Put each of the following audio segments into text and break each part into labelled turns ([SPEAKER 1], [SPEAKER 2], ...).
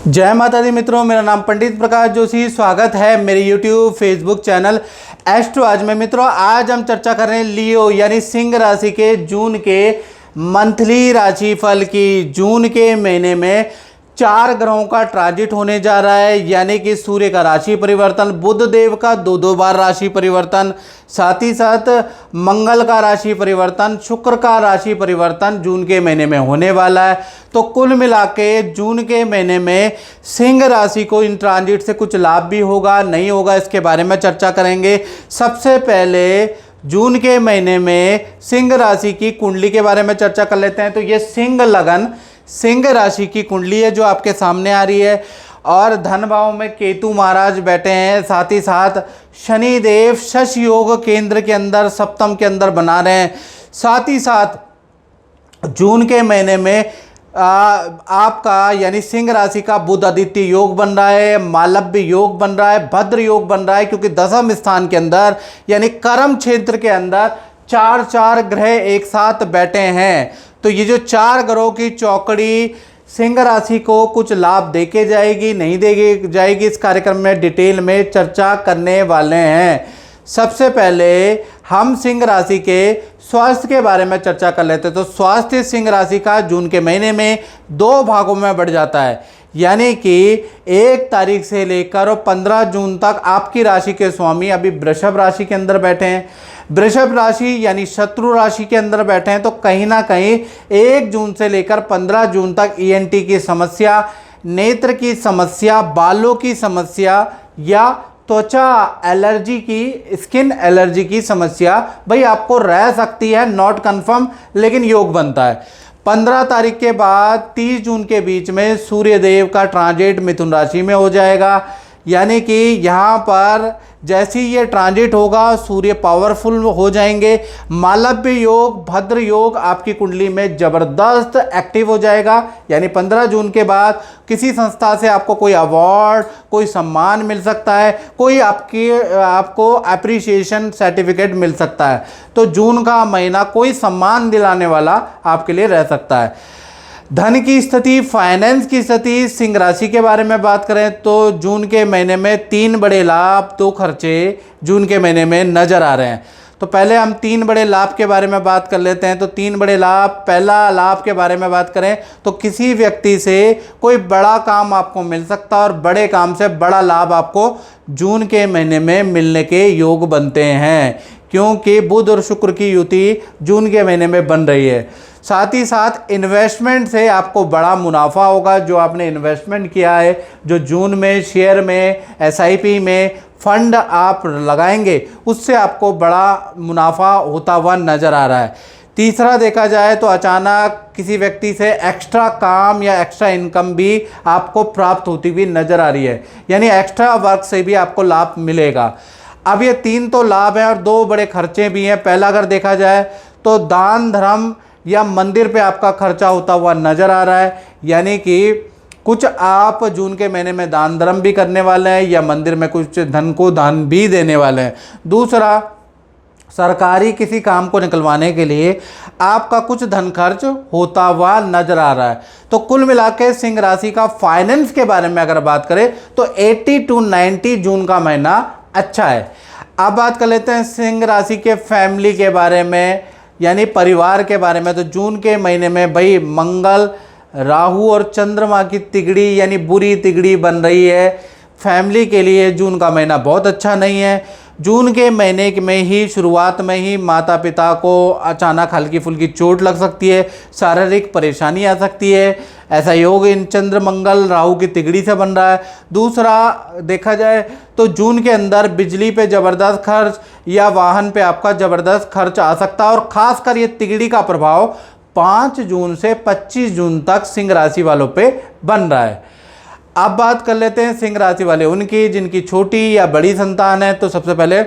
[SPEAKER 1] जय माता दी मित्रों, मेरा नाम पंडित प्रकाश जोशी। स्वागत है मेरे YouTube फेसबुक चैनल एस्ट्रो आज में। मित्रों, आज हम चर्चा कर रहे हैं लियो यानी सिंह राशि के जून के मंथली राशिफल की। जून के महीने में 4 ग्रहों का ट्रांजिट होने जा रहा है, यानी कि सूर्य का राशि परिवर्तन, बुध देव का दो बार राशि परिवर्तन, साथ ही साथ मंगल का राशि परिवर्तन, शुक्र का राशि परिवर्तन जून के महीने में होने वाला है। तो कुल मिला के जून के महीने में सिंह राशि को इन ट्रांजिट से कुछ लाभ भी होगा, नहीं होगा, इसके बारे में चर्चा करेंगे। सबसे पहले जून के महीने में सिंह राशि की कुंडली के बारे में चर्चा कर लेते हैं। तो ये सिंह लगन सिंह राशि की कुंडली है जो आपके सामने आ रही है, और धन भाव में केतु महाराज बैठे हैं, साथ ही साथ शनि देव शश योग केंद्र के अंदर सप्तम के अंदर बना रहे हैं। साथ ही साथ जून के महीने में आपका यानी सिंह राशि का बुध आदित्य योग बन रहा है, मालव्य योग बन रहा है, भद्र योग बन रहा है, क्योंकि दशम स्थान के अंदर यानी कर्म क्षेत्र के अंदर 4 ग्रह एक साथ बैठे हैं। तो ये जो 4 ग्रहों की चौकड़ी सिंह राशि को कुछ लाभ देके जाएगी, नहीं देगी जाएगी, इस कार्यक्रम में डिटेल में चर्चा करने वाले हैं। सबसे पहले हम सिंह राशि के स्वास्थ्य के बारे में चर्चा कर लेते हैं। तो स्वास्थ्य सिंह राशि का जून के महीने में 2 भागों में बढ़ जाता है, यानी कि 1 तारीख से लेकर 15 जून तक आपकी राशि के स्वामी अभी वृषभ राशि के अंदर बैठे हैं। वृषभ राशि यानी शत्रु राशि के अंदर बैठे हैं। तो कहीं ना कहीं 1 जून से लेकर 15 जून तक ईएनटी की समस्या, नेत्र की समस्या, बालों की समस्या या त्वचा एलर्जी की, स्किन एलर्जी की समस्या भाई आपको रह सकती है। नॉट कंफर्म, लेकिन योग बनता है। 15 तारीख के बाद 30 जून के बीच में सूर्य देव का ट्रांजिट मिथुन राशि में हो जाएगा, यानी कि यहाँ पर जैसे ही ये ट्रांजिट होगा सूर्य पावरफुल हो जाएंगे। मालव्य योग, भद्र योग आपकी कुंडली में ज़बरदस्त एक्टिव हो जाएगा, यानी 15 जून के बाद किसी संस्था से आपको कोई अवार्ड, कोई सम्मान मिल सकता है, कोई आपको अप्रिसिएशन सर्टिफिकेट मिल सकता है। तो जून का महीना कोई सम्मान दिलाने वाला आपके लिए रह सकता है। धन की स्थिति, फाइनेंस की स्थिति, सिंह राशि के बारे में बात करें तो जून के महीने में 3 बड़े लाभ, 2 खर्चे जून के महीने में नजर आ रहे हैं। तो पहले हम 3 बड़े लाभ के बारे में बात कर लेते हैं। तो 3 बड़े लाभ, पहला लाभ के बारे में बात करें तो किसी व्यक्ति से कोई बड़ा काम आपको मिल सकता है, और बड़े काम से बड़ा लाभ आपको जून के महीने में मिलने के योग बनते हैं, क्योंकि बुध और शुक्र की युति जून के महीने में बन रही है। साथ ही साथ इन्वेस्टमेंट से आपको बड़ा मुनाफा होगा। जो आपने इन्वेस्टमेंट किया है, जो जून में शेयर में, एसआईपी में फंड आप लगाएंगे, उससे आपको बड़ा मुनाफा होता हुआ नज़र आ रहा है। तीसरा देखा जाए तो अचानक किसी व्यक्ति से एक्स्ट्रा काम या एक्स्ट्रा इनकम भी आपको प्राप्त होती हुई नज़र आ रही है, यानी एक्स्ट्रा वर्क से भी आपको लाभ मिलेगा। अब ये 3 तो लाभ हैं और 2 बड़े खर्चे भी हैं। पहला अगर देखा जाए तो दान धर्म या मंदिर पे आपका खर्चा होता हुआ नज़र आ रहा है, यानी कि कुछ आप जून के महीने में दान धर्म भी करने वाले हैं या मंदिर में कुछ धन को दान भी देने वाले हैं। दूसरा, सरकारी किसी काम को निकलवाने के लिए आपका कुछ धन खर्च होता हुआ नजर आ रहा है। तो कुल मिला के सिंह राशि का फाइनेंस के बारे में अगर बात करें तो 80 to 90 जून का महीना अच्छा है। अब बात कर लेते हैं सिंह राशि के फैमिली के बारे में, यानी परिवार के बारे में। तो जून के महीने में भाई मंगल, राहु और चंद्रमा की तिगड़ी यानी बुरी तिगड़ी बन रही है। फैमिली के लिए जून का महीना बहुत अच्छा नहीं है। जून के महीने में ही शुरुआत में ही माता पिता को अचानक हल्की फुल्की चोट लग सकती है, शारीरिक परेशानी आ सकती है। ऐसा योग इन चंद्र मंगल राहु की तिगड़ी से बन रहा है। दूसरा देखा जाए तो जून के अंदर बिजली पे ज़बरदस्त खर्च या वाहन पे आपका ज़बरदस्त खर्च आ सकता है, और ख़ासकर ये तिगड़ी का प्रभाव 5 जून से 25 जून तक सिंह राशि वालों पे बन रहा है। अब बात कर लेते हैं सिंह राशि वाले उनकी जिनकी छोटी या बड़ी संतान है। तो सबसे पहले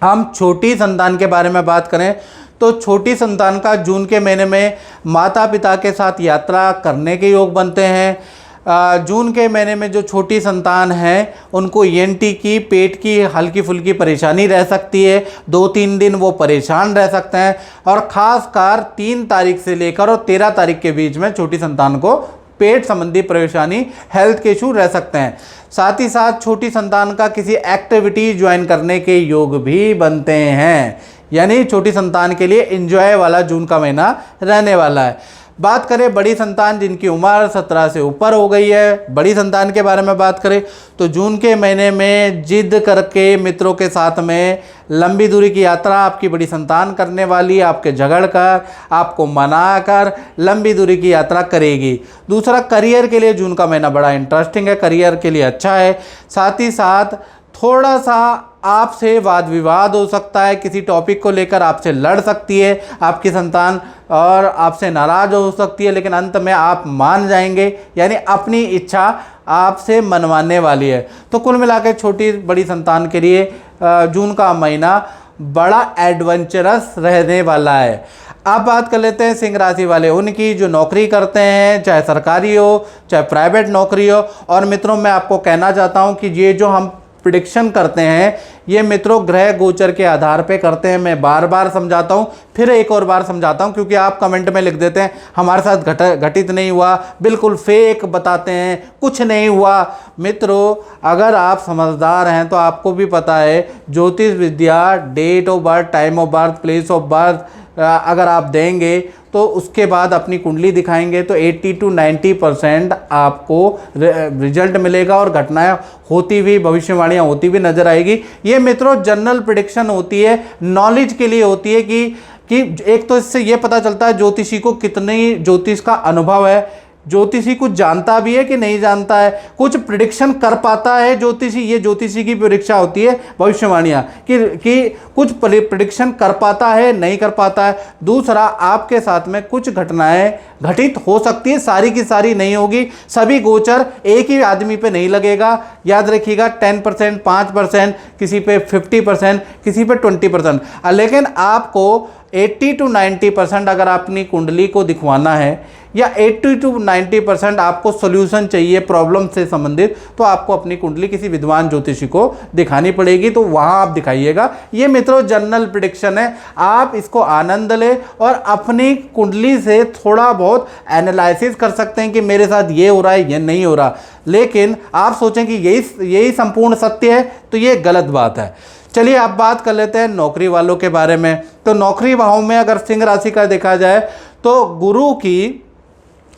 [SPEAKER 1] हम छोटी संतान के बारे में बात करें तो छोटी संतान का जून के महीने में माता पिता के साथ यात्रा करने के योग बनते हैं। जून के महीने में जो छोटी संतान है उनको ईएनटी की, पेट की हल्की फुल्की परेशानी रह सकती है। 2-3 दिन वो परेशान रह सकते हैं, और ख़ासकर 3 तारीख से लेकर और 13 तारीख के बीच में छोटी संतान को पेट संबंधी परेशानी, हेल्थ के इशू रह सकते हैं। साथ ही साथ छोटी संतान का किसी एक्टिविटी ज्वाइन करने के योग भी बनते हैं, यानी छोटी संतान के लिए एंजॉय वाला जून का महीना रहने वाला है। बात करें बड़ी संतान जिनकी उम्र 17 से ऊपर हो गई है, बड़ी संतान के बारे में बात करें तो जून के महीने में जिद करके मित्रों के साथ में लंबी दूरी की यात्रा आपकी बड़ी संतान करने वाली, आपके झगड़ कर, आपको मना कर लंबी दूरी की यात्रा करेगी। दूसरा, करियर के लिए जून का महीना बड़ा इंटरेस्टिंग है, करियर के लिए अच्छा है। साथ ही साथ थोड़ा सा आपसे वाद विवाद हो सकता है, किसी टॉपिक को लेकर आपसे लड़ सकती है आपकी संतान और आपसे नाराज़ हो सकती है, लेकिन अंत में आप मान जाएंगे, यानी अपनी इच्छा आपसे मनवाने वाली है। तो कुल मिलाकर छोटी बड़ी संतान के लिए जून का महीना बड़ा एडवेंचरस रहने वाला है। अब बात कर लेते हैं सिंह राशि वाले उनकी जो नौकरी करते हैं, चाहे सरकारी हो चाहे प्राइवेट नौकरी हो। और मित्रों, मैं आपको कहना चाहता हूं कि ये जो हम प्रिडिक्शन करते हैं ये मित्रों ग्रह गोचर के आधार पे करते हैं। मैं बार बार समझाता हूँ, फिर एक और बार समझाता हूँ, क्योंकि आप कमेंट में लिख देते हैं हमारे साथ घटित नहीं हुआ, बिल्कुल फेक बताते हैं, कुछ नहीं हुआ। मित्रों, अगर आप समझदार हैं तो आपको भी पता है ज्योतिष विद्या, date of birth, time of birth, place of birth अगर आप देंगे तो उसके बाद अपनी कुंडली दिखाएंगे तो 80 to 90% आपको रिजल्ट मिलेगा और घटनाएं होती हुई, भविष्यवाणियां होती हुई नजर आएगी। ये मित्रों जनरल प्रेडिक्शन होती है, नॉलेज के लिए होती है कि एक तो इससे ये पता चलता है ज्योतिषी को कितनी ज्योतिष का अनुभव है, ज्योतिषी कुछ जानता भी है कि नहीं जानता है, कुछ प्रिडिक्शन कर पाता है ज्योतिषी। ये ज्योतिषी की परीक्षा होती है, भविष्यवाणियाँ कि कुछ प्रिडिक्शन कर पाता है, नहीं कर पाता है। दूसरा, आपके साथ में कुछ घटनाएं घटित हो सकती है, सारी की सारी नहीं होगी। सभी गोचर एक ही आदमी पे नहीं लगेगा, याद रखिएगा। 10%, 5%, किसी पे 50%, किसी पे 20%। लेकिन आपको 80 to 90% अगर अपनी कुंडली को दिखवाना है या 80 to 90% आपको सॉल्यूशन चाहिए प्रॉब्लम से संबंधित, तो आपको अपनी कुंडली किसी विद्वान ज्योतिषी को दिखानी पड़ेगी, तो वहाँ आप दिखाइएगा। ये मित्रों जनरल प्रेडिक्शन है, आप इसको आनंद लें और अपनी कुंडली से थोड़ा बहुत एनालिसिस कर सकते हैं कि मेरे साथ ये हो रहा है, ये नहीं हो रहा। लेकिन आप सोचें कि यही संपूर्ण सत्य है, तो ये गलत बात है। चलिए अब बात कर लेते हैं नौकरी वालों के बारे में। तो नौकरी भाव में अगर सिंह राशि का देखा जाए तो गुरु की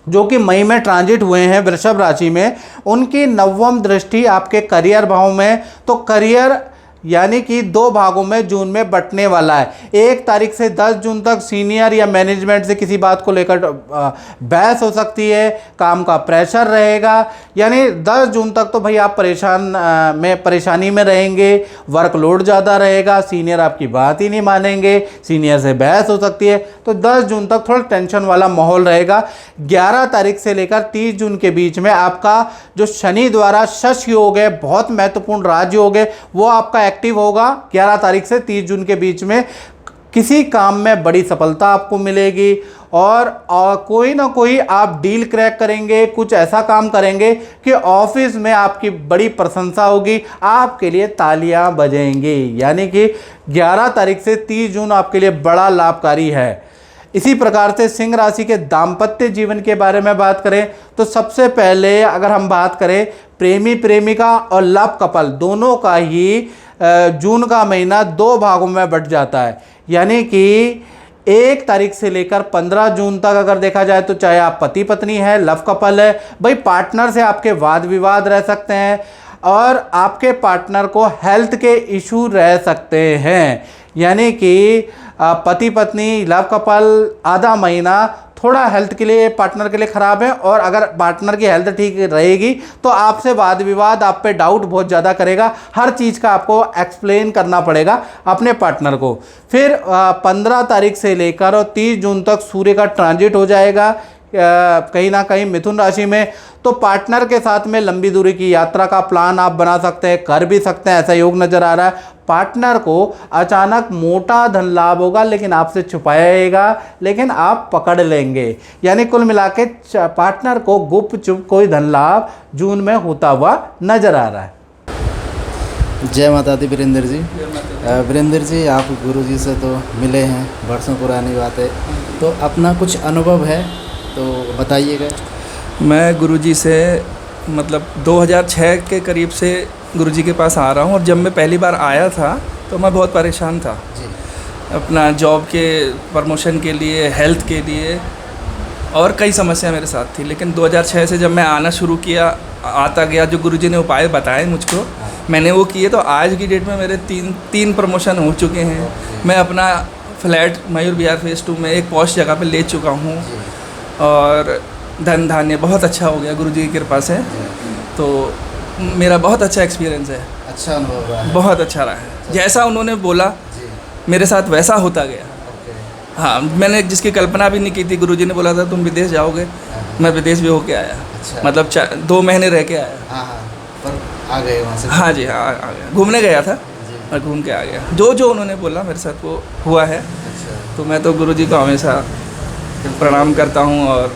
[SPEAKER 1] जो कि मई में ट्रांजिट हुए हैं वृषभ राशि में, उनकी 9वीं दृष्टि आपके करियर भाव में, तो करियर यानी कि 2 भागों में जून में बंटने वाला है। 1 तारीख से 10 जून तक सीनियर या मैनेजमेंट से किसी बात को लेकर बहस हो सकती है, काम का प्रेशर रहेगा, यानी 10 जून तक तो भाई आप परेशानी में रहेंगे, वर्कलोड ज़्यादा रहेगा, सीनियर आपकी बात ही नहीं मानेंगे, सीनियर से बहस हो सकती है। तो 10 जून तक थोड़ा टेंशन वाला माहौल रहेगा। 11 तारीख से लेकर 30 जून के बीच में आपका जो शनि द्वारा शश योग है, बहुत महत्वपूर्ण राजयोग है, वो आपका एक्टिव होगा। 11 तारीख से 30 जून के बीच में किसी काम में बड़ी सफलता आपको मिलेगी और कोई ना कोई आप डील क्रैक करेंगे, कुछ ऐसा काम करेंगे कि ऑफिस में आपकी बड़ी प्रशंसा होगी, आपके लिए तालियां बजेंगी। यानी कि 11 तारीख से 30 जून आपके लिए बड़ा लाभकारी है। इसी प्रकार से सिंह राशि के दाम्पत्य जीवन के बारे में बात करें तो सबसे पहले अगर हम बात करें प्रेमी प्रेमिका और लव कपल दोनों का ही जून का महीना 2 भागों में बंट जाता है। यानी कि 1 तारीख से लेकर 15 जून तक अगर देखा जाए तो चाहे आप पति पत्नी है, लव कपल है, भाई पार्टनर से आपके वाद विवाद रह सकते हैं और आपके पार्टनर को हेल्थ के इशू रह सकते हैं। यानी कि पति पत्नी लव कपल आधा महीना थोड़ा हेल्थ के लिए, पार्टनर के लिए ख़राब है, और अगर पार्टनर की हेल्थ ठीक रहेगी तो आपसे वाद विवाद, आप पे डाउट बहुत ज़्यादा करेगा, हर चीज़ का आपको एक्सप्लेन करना पड़ेगा अपने पार्टनर को। फिर 15 तारीख से लेकर और 30 जून तक सूर्य का ट्रांजिट हो जाएगा कहीं ना कहीं मिथुन राशि में, तो पार्टनर के साथ में लंबी दूरी की यात्रा का प्लान आप बना सकते हैं, कर भी सकते हैं, ऐसा योग नज़र आ रहा है। पार्टनर को अचानक मोटा धन लाभ होगा, लेकिन आपसे छुपाएगा, लेकिन आप पकड़ लेंगे। यानी कुल मिला के पार्टनर को गुप्त चुप कोई धन लाभ जून में होता हुआ नजर आ रहा है।
[SPEAKER 2] जय माता दी वीरेंद्र जी। वीरेंद्र जी, आप गुरु जी से तो मिले हैं, वर्षों पुरानी बात है, तो अपना कुछ अनुभव है तो बताइएगा।
[SPEAKER 3] मैं गुरुजी से मतलब 2006 के करीब से गुरुजी के पास आ रहा हूँ। और जब मैं पहली बार आया था तो मैं बहुत परेशान था
[SPEAKER 2] जी
[SPEAKER 3] अपना जॉब के प्रमोशन के लिए, हेल्थ के लिए, और कई समस्या मेरे साथ थी। लेकिन 2006 से जब मैं आना शुरू किया, आता गया, जो गुरुजी ने उपाय बताए मुझको, मैंने वो किए, तो आज की डेट में मेरे तीन प्रमोशन हो चुके हैं। मैं अपना फ्लैट मयूर विहार फेज़ 2 में एक पॉश जगह पे ले चुका हूँ और धन धान्य बहुत अच्छा हो गया गुरुजी की कृपा से। तो मेरा बहुत अच्छा एक्सपीरियंस है,
[SPEAKER 2] अच्छा अनुभव रहा है।
[SPEAKER 3] बहुत अच्छा रहा है। जैसा उन्होंने बोला
[SPEAKER 2] जी
[SPEAKER 3] मेरे साथ वैसा होता गया।
[SPEAKER 2] ओके
[SPEAKER 3] हाँ, मैंने जिसकी कल्पना भी नहीं की थी। गुरुजी ने बोला था तुम विदेश जाओगे, मैं विदेश भी होके आया।
[SPEAKER 2] अच्छा
[SPEAKER 3] मतलब 2 महीने रह के आया।
[SPEAKER 2] हाँ हाँ पर आ गए वहाँ से।
[SPEAKER 3] हाँ जी, हाँ आ गया, घूमने गया था
[SPEAKER 2] जी
[SPEAKER 3] और घूम के आ गया। जो जो उन्होंने बोला मेरे साथ वो हुआ है।
[SPEAKER 2] अच्छा
[SPEAKER 3] तो मैं तो गुरुजी को हमेशा प्रणाम करता हूँ और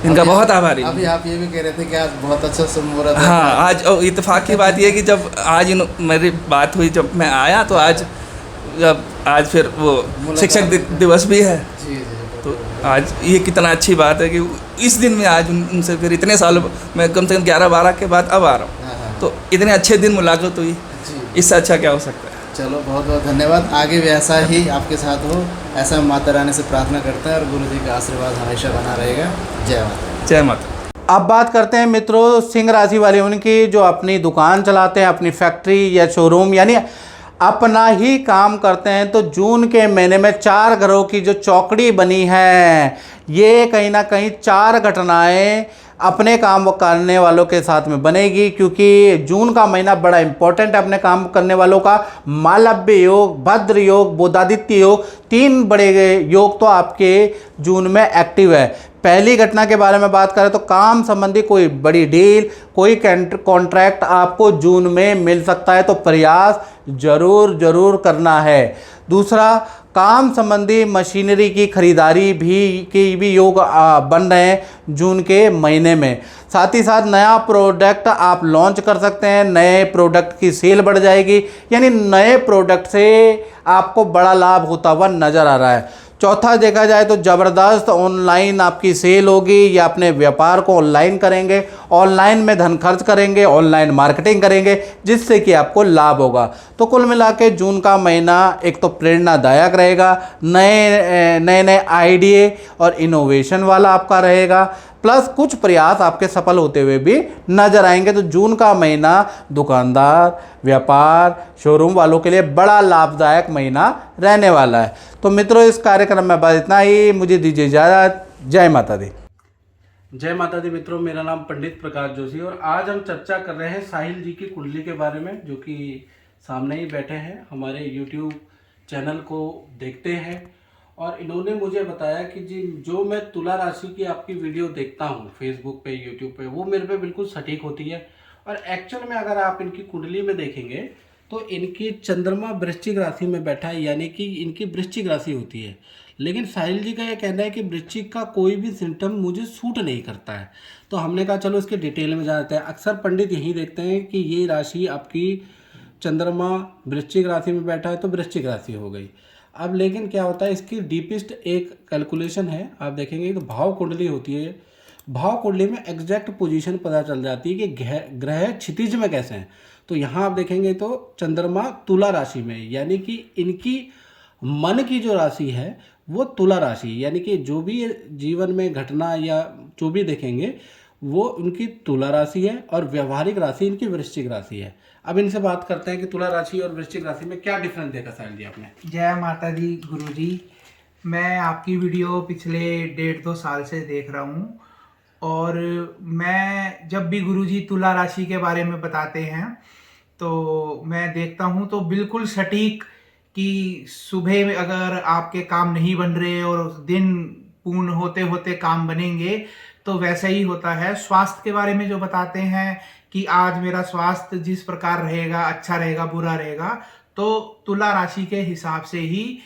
[SPEAKER 3] इनका बहुत आभारी हूँ।
[SPEAKER 2] अभी आप ये भी कह रहे थे कि आज बहुत अच्छा मुहूर्त है।
[SPEAKER 3] हाँ, आज इत्तेफाक की बात ये है कि जब आज मेरी बात हुई, जब मैं आया तो आज फिर वो शिक्षक दिवस भी है।
[SPEAKER 2] जी जी
[SPEAKER 3] तो आज ये कितना अच्छी बात है कि इस दिन में आज उनसे फिर इतने साल, मैं कम से कम 11-12 के बाद अब आ रहा हूँ।
[SPEAKER 2] हाँ हाँ
[SPEAKER 3] तो इतने अच्छे दिन मुलाकात हुई,
[SPEAKER 2] जी
[SPEAKER 3] इससे अच्छा क्या हो सकता है।
[SPEAKER 2] चलो बहुत बहुत धन्यवाद। आगे भी ऐसा ही आपके साथ हो, ऐसा हम माता रानी से प्रार्थना करते हैं और गुरु जी का आशीर्वाद हमेशा बना रहेगा। जय माता।
[SPEAKER 3] जय माता।
[SPEAKER 1] अब बात करते हैं मित्रों सिंह राशि वाले उनकी, जो अपनी दुकान चलाते हैं, अपनी फैक्ट्री या शोरूम, यानी अपना ही काम करते हैं। तो जून के महीने में 4 ग्रहों की जो चौकड़ी बनी है, ये कहीं ना कहीं 4 घटनाएं अपने काम करने वालों के साथ में बनेगी, क्योंकि जून का महीना बड़ा इंपॉर्टेंट है अपने काम करने वालों का। मालव्य योग, भद्र योग, बोधादित्य योग, 3 बड़े योग तो आपके जून में एक्टिव है। पहली घटना के बारे में बात करें तो काम संबंधी कोई बड़ी डील, कोई कॉन्ट्रैक्ट आपको जून में मिल सकता है, तो प्रयास जरूर करना है। दूसरा, काम संबंधी मशीनरी की खरीदारी भी योग बन रहे हैं जून के महीने में। साथ ही साथ नया प्रोडक्ट आप लॉन्च कर सकते हैं, नए प्रोडक्ट की सेल बढ़ जाएगी, यानी नए प्रोडक्ट से आपको बड़ा लाभ होता हुआ नज़र आ रहा है। चौथा, देखा जाए तो ज़बरदस्त ऑनलाइन आपकी सेल होगी, या अपने व्यापार को ऑनलाइन करेंगे, ऑनलाइन में धन खर्च करेंगे, ऑनलाइन मार्केटिंग करेंगे, जिससे कि आपको लाभ होगा। तो कुल मिला के जून का महीना एक तो प्रेरणादायक रहेगा, नए आइडिया और इनोवेशन वाला आपका रहेगा, प्लस कुछ प्रयास आपके सफल होते हुए भी नजर आएंगे। तो जून का महीना दुकानदार, व्यापार, शोरूम वालों के लिए बड़ा लाभदायक महीना रहने वाला है। तो मित्रों, इस कार्यक्रम में बस इतना ही। मुझे दीजिए इजाज़त। जय माता दी। जय माता दी। मित्रों, मेरा नाम पंडित प्रकाश जोशी और आज हम चर्चा कर रहे हैं साहिल जी की कुंडली के बारे में, जो कि सामने ही बैठे हैं, हमारे YouTube चैनल को देखते हैं। और इन्होंने मुझे बताया कि जी जो मैं तुला राशि की आपकी वीडियो देखता हूँ फेसबुक पे, यूट्यूब पे, वो मेरे पे बिल्कुल सटीक होती है। और एक्चुअल में अगर आप इनकी कुंडली में देखेंगे तो इनकी चंद्रमा वृश्चिक राशि में बैठा है, यानी कि इनकी वृश्चिक राशि होती है। लेकिन साहिल जी का यह कहना है कि वृश्चिक का कोई भी सिम्टम मुझे सूट नहीं करता है। तो हमने कहा चलो इसके डिटेल में जानते हैं। अक्सर पंडित यही देखते हैं कि ये राशि आपकी चंद्रमा वृश्चिक राशि में बैठा है तो वृश्चिक राशि हो गई। अब लेकिन क्या होता है, इसकी डीपेस्ट एक कैलकुलेशन है। आप देखेंगे तो भाव कुंडली होती है, भाव कुंडली में एग्जैक्ट पोजीशन पता चल जाती है कि ग्रह क्षितिज में कैसे हैं। तो यहाँ आप देखेंगे तो चंद्रमा तुला राशि में, यानी कि इनकी मन की जो राशि है वो तुला राशि, यानी कि जो भी जीवन में घटना या जो भी देखेंगे वो उनकी तुला राशि है, और व्यवहारिक राशि इनकी वृश्चिक राशि है। अब इनसे बात करते हैं कि तुला राशि और वृश्चिक राशि में क्या डिफरेंस देखा साहिल जी आपने।
[SPEAKER 4] जय माता दी गुरुजी। मैं आपकी वीडियो पिछले 1.5-2 साल से देख रहा हूँ, और मैं जब भी गुरुजी तुला राशि के बारे में बताते हैं तो मैं देखता हूँ तो बिल्कुल सटीक कि सुबह में अगर आपके काम नहीं बन रहे और दिन पूर्ण होते होते काम बनेंगे तो वैसा ही होता है। स्वास्थ्य के बारे में जो बताते हैं कि आज मेरा स्वास्थ्य जिस प्रकार रहेगा, अच्छा रहेगा, बुरा रहेगा, तो तुला राशि के हिसाब से ही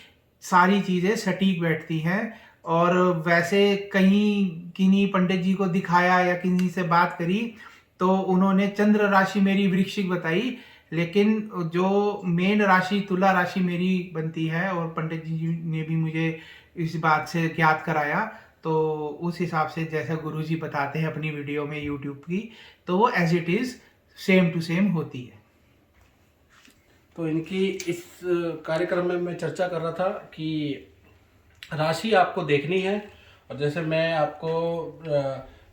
[SPEAKER 4] सारी चीज़ें सटीक बैठती हैं। और वैसे कहीं किन्हीं पंडित जी को दिखाया या किन्हीं से बात करी तो उन्होंने चंद्र राशि मेरी वृश्चिक बताई, लेकिन जो मेन राशि तुला राशि मेरी बनती है, और पंडित जी ने भी मुझे इस बात से ज्ञात कराया। तो उस हिसाब से जैसा गुरुजी बताते हैं अपनी वीडियो में यूट्यूब की, तो वो as it is same to same होती है।
[SPEAKER 5] तो इनकी इस कार्यक्रम में मैं चर्चा कर रहा था कि राशि आपको देखनी है, और जैसे मैं आपको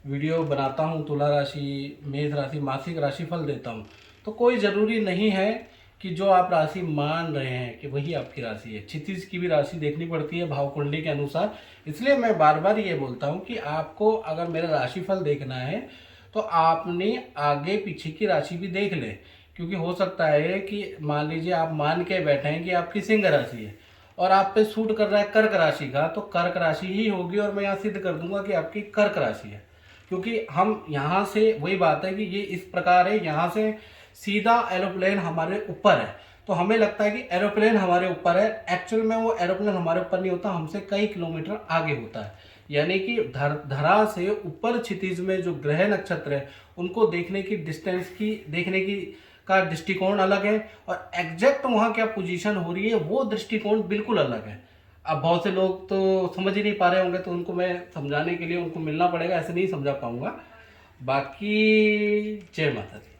[SPEAKER 5] वीडियो बनाता हूँ तुला राशि, मेष राशि, मासिक राशिफल देता हूँ, तो कोई ज़रूरी नहीं है कि जो आप राशि मान रहे हैं कि वही आपकी राशि है। क्षितिज की भी राशि देखनी पड़ती है भाव कुंडली के अनुसार। इसलिए मैं बार बार ये बोलता हूँ कि आपको अगर मेरा राशिफल देखना है तो आपने आगे पीछे की राशि भी देख लें, क्योंकि हो सकता है कि मान लीजिए आप मान के बैठे हैं कि आपकी सिंह राशि है और आप पे सूट कर रहा है कर्क राशि का, तो कर्क राशि ही होगी और मैं यहाँ सिद्ध कर दूंगा कि आपकी कर्क राशि है। क्योंकि हम यहाँ से वही बात है कि ये इस प्रकार है, यहाँ से सीधा एरोप्लेन हमारे ऊपर है, तो हमें लगता है कि एरोप्लेन हमारे ऊपर है। एक्चुअल में वो एरोप्लेन हमारे ऊपर नहीं होता, हमसे कई किलोमीटर आगे होता है। यानी कि धरा से ऊपर क्षितिज में जो ग्रह नक्षत्र है उनको देखने की डिस्टेंस की देखने की का दृष्टिकोण अलग है, और एग्जैक्ट वहाँ क्या पोजीशन हो रही है वो दृष्टिकोण बिल्कुल अलग है। अब बहुत से लोग तो समझ ही नहीं पा रहे होंगे, तो उनको मैं समझाने के लिए उनको मिलना पड़ेगा, ऐसे नहीं समझा पाऊंगा। बाकी जय माता दी।